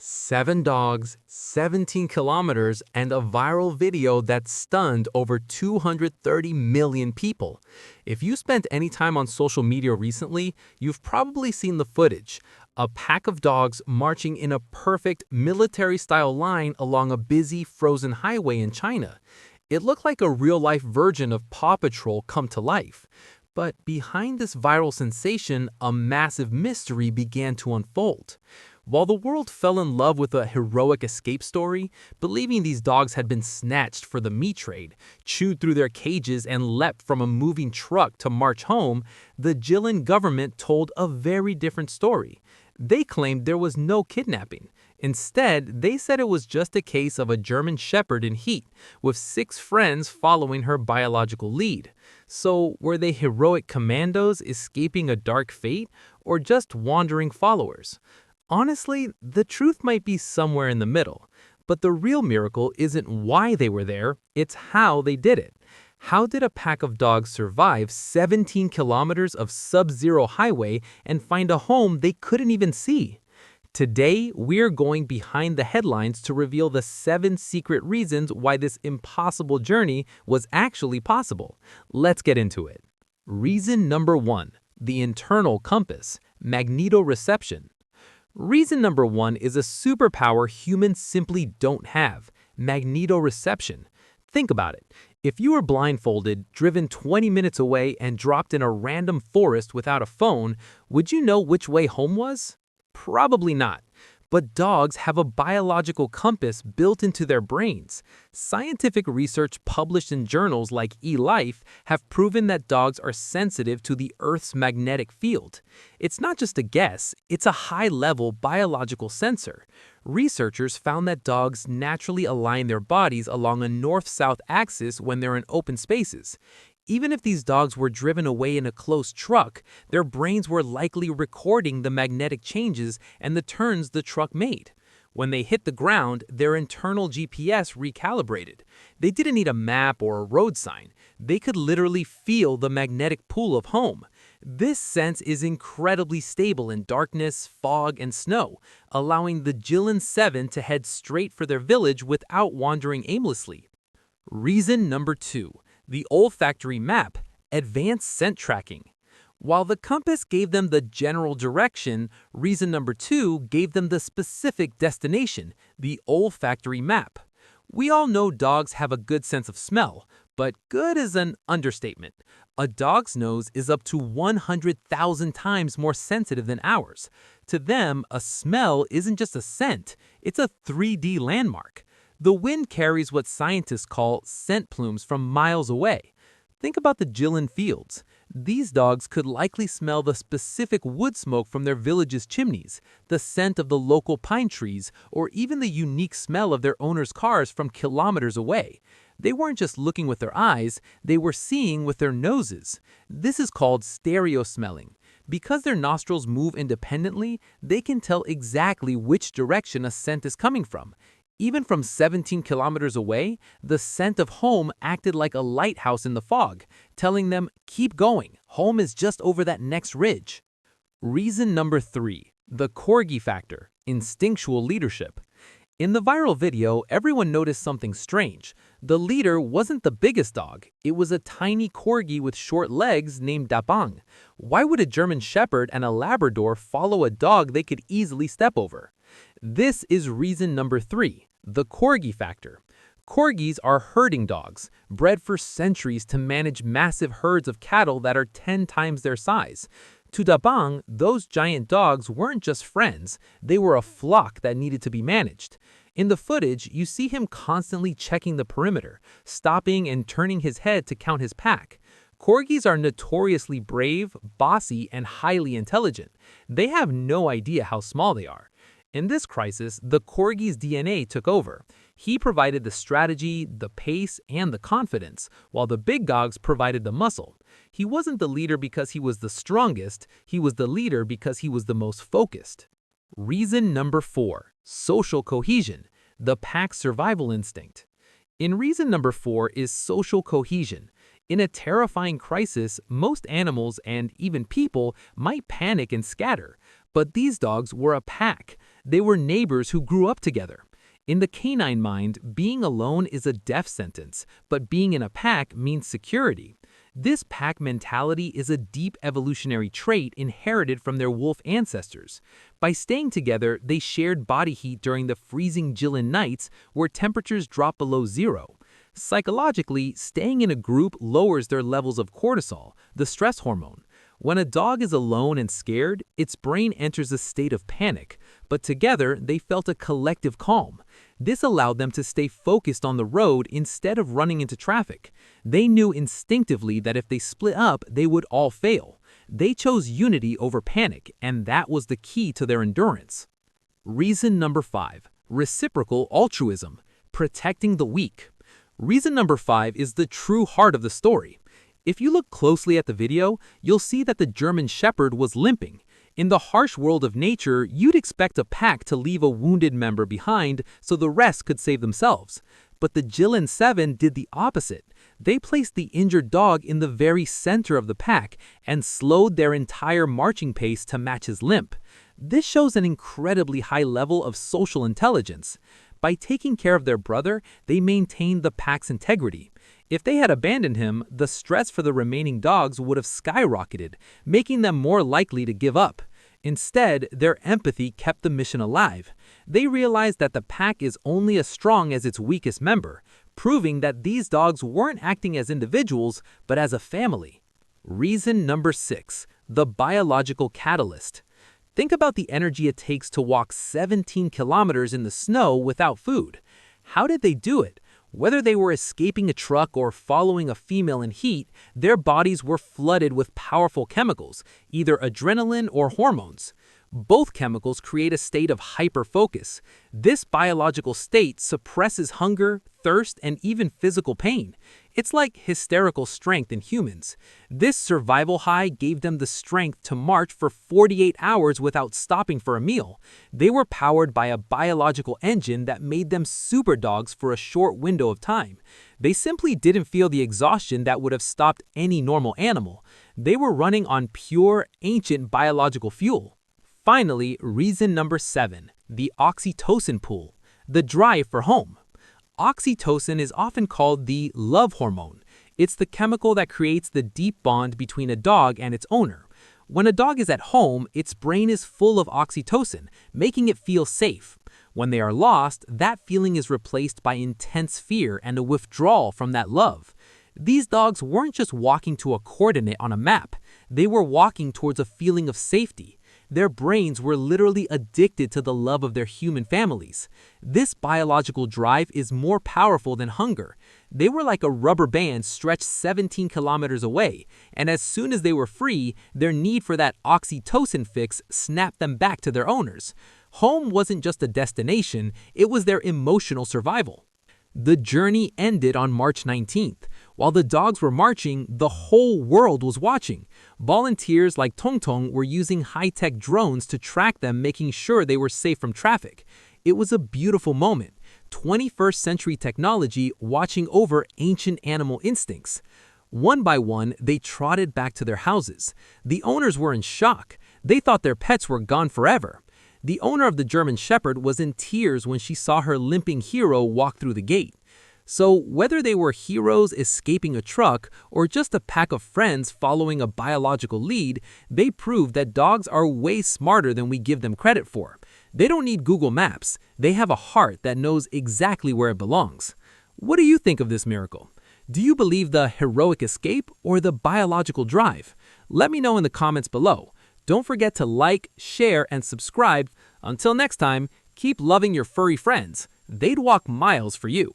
7 dogs, 17 kilometers, and a viral video that stunned over 230 million people. If you spent any time on social media recently, you've probably seen the footage. A pack of dogs marching in a perfect military-style line along a busy frozen highway in China. It looked like a real-life version of Paw Patrol come to life. But behind this viral sensation, a massive mystery began to unfold. While the world fell in love with a heroic escape story, believing these dogs had been snatched for the meat trade, chewed through their cages, and leapt from a moving truck to march home, the Jilin government told a very different story. They claimed there was no kidnapping. Instead, they said it was just a case of a German shepherd in heat, with 6 friends following her biological lead. So, were they heroic commandos escaping a dark fate, or just wandering followers? Honestly, the truth might be somewhere in the middle. But the real miracle isn't why they were there, it's how they did it. How did a pack of dogs survive 17 kilometers of sub-zero highway and find a home they couldn't even see? Today, we're going behind the headlines to reveal the 7 secret reasons why this impossible journey was actually possible. Let's get into it. Reason number 1. The internal compass, magnetoreception. Reason number 1 is a superpower humans simply don't have, magnetoreception. Think about it. If you were blindfolded, driven 20 minutes away, and dropped in a random forest without a phone, would you know which way home was? Probably not. But dogs have a biological compass built into their brains. Scientific research published in journals like eLife have proven that dogs are sensitive to the Earth's magnetic field. It's not just a guess, it's a high-level biological sensor. Researchers found that dogs naturally align their bodies along a north-south axis when they're in open spaces. Even if these dogs were driven away in a close truck, their brains were likely recording the magnetic changes and the turns the truck made. When they hit the ground, their internal GPS recalibrated. They didn't need a map or a road sign. They could literally feel the magnetic pull of home. This sense is incredibly stable in darkness, fog, and snow, allowing the Jilin 7 to head straight for their village without wandering aimlessly. Reason number 2. The olfactory map, advanced scent tracking. While the compass gave them the general direction, reason number 2 gave them the specific destination, the olfactory map. We all know dogs have a good sense of smell, but good is an understatement. A dog's nose is up to 100,000 times more sensitive than ours. To them, a smell isn't just a scent, it's a 3D landmark. The wind carries what scientists call scent plumes from miles away. Think about the Jilin fields. These dogs could likely smell the specific wood smoke from their village's chimneys, the scent of the local pine trees, or even the unique smell of their owners' cars from kilometers away. They weren't just looking with their eyes, they were seeing with their noses. This is called stereo smelling. Because their nostrils move independently, they can tell exactly which direction a scent is coming from. Even from 17 kilometers away, the scent of home acted like a lighthouse in the fog, telling them, keep going, home is just over that next ridge. Reason number 3. The Corgi Factor, instinctual leadership. In the viral video, everyone noticed something strange. The leader wasn't the biggest dog. It was a tiny corgi with short legs named Dabang. Why would a German shepherd and a Labrador follow a dog they could easily step over? This is reason number 3. The Corgi Factor. Corgis are herding dogs, bred for centuries to manage massive herds of cattle that are 10 times their size. To Dabang, those giant dogs weren't just friends, they were a flock that needed to be managed. In the footage, you see him constantly checking the perimeter, stopping and turning his head to count his pack. Corgis are notoriously brave, bossy, and highly intelligent. They have no idea how small they are. In this crisis, the Corgi's DNA took over. He provided the strategy, the pace, and the confidence, while the big dogs provided the muscle. He wasn't the leader because he was the strongest, he was the leader because he was the most focused. Reason number 4. Social cohesion, the pack survival instinct. In reason number 4 is social cohesion. In a terrifying crisis, most animals and even people might panic and scatter. But these dogs were a pack. They were neighbors who grew up together. In the canine mind, being alone is a death sentence, but being in a pack means security. This pack mentality is a deep evolutionary trait inherited from their wolf ancestors. By staying together, they shared body heat during the freezing Jilin nights where temperatures drop below zero. Psychologically, staying in a group lowers their levels of cortisol, the stress hormone. When a dog is alone and scared, its brain enters a state of panic, but together they felt a collective calm. This allowed them to stay focused on the road instead of running into traffic. They knew instinctively that if they split up, they would all fail. They chose unity over panic, and that was the key to their endurance. Reason number 5. Reciprocal altruism. Protecting the weak. Reason number 5 is the true heart of the story. If you look closely at the video, you'll see that the German Shepherd was limping. In the harsh world of nature, you'd expect a pack to leave a wounded member behind so the rest could save themselves. But the Jilin 7 did the opposite. They placed the injured dog in the very center of the pack and slowed their entire marching pace to match his limp. This shows an incredibly high level of social intelligence. By taking care of their brother, they maintained the pack's integrity. If they had abandoned him, the stress for the remaining dogs would have skyrocketed, making them more likely to give up. Instead, their empathy kept the mission alive. They realized that the pack is only as strong as its weakest member, proving that these dogs weren't acting as individuals, but as a family. Reason number 6. The biological catalyst. Think about the energy it takes to walk 17 kilometers in the snow without food. How did they do it? Whether they were escaping a truck or following a female in heat, their bodies were flooded with powerful chemicals, either adrenaline or hormones. Both chemicals create a state of hyperfocus. This biological state suppresses hunger, thirst, and even physical pain. It's like hysterical strength in humans. This survival high gave them the strength to march for 48 hours without stopping for a meal. They were powered by a biological engine that made them super dogs for a short window of time. They simply didn't feel the exhaustion that would have stopped any normal animal. They were running on pure, ancient biological fuel. Finally, reason number 7, the oxytocin pull, the drive for home. Oxytocin is often called the love hormone. It's the chemical that creates the deep bond between a dog and its owner. When a dog is at home, its brain is full of oxytocin, making it feel safe. When they are lost, that feeling is replaced by intense fear and a withdrawal from that love. These dogs weren't just walking to a coordinate on a map. They were walking towards a feeling of safety. Their brains were literally addicted to the love of their human families. This biological drive is more powerful than hunger. They were like a rubber band stretched 17 kilometers away, and as soon as they were free, their need for that oxytocin fix snapped them back to their owners. Home wasn't just a destination, it was their emotional survival. The journey ended on March 19th. While the dogs were marching, the whole world was watching. Volunteers like Tong Tong were using high-tech drones to track them, making sure they were safe from traffic. It was a beautiful moment. 21st century technology watching over ancient animal instincts. One by one, they trotted back to their houses. The owners were in shock. They thought their pets were gone forever. The owner of the German Shepherd was in tears when she saw her limping hero walk through the gate. So whether they were heroes escaping a truck or just a pack of friends following a biological lead, they proved that dogs are way smarter than we give them credit for. They don't need Google Maps. They have a heart that knows exactly where it belongs. What do you think of this miracle? Do you believe the heroic escape or the biological drive? Let me know in the comments below. Don't forget to like, share, and subscribe. Until next time, keep loving your furry friends. They'd walk miles for you.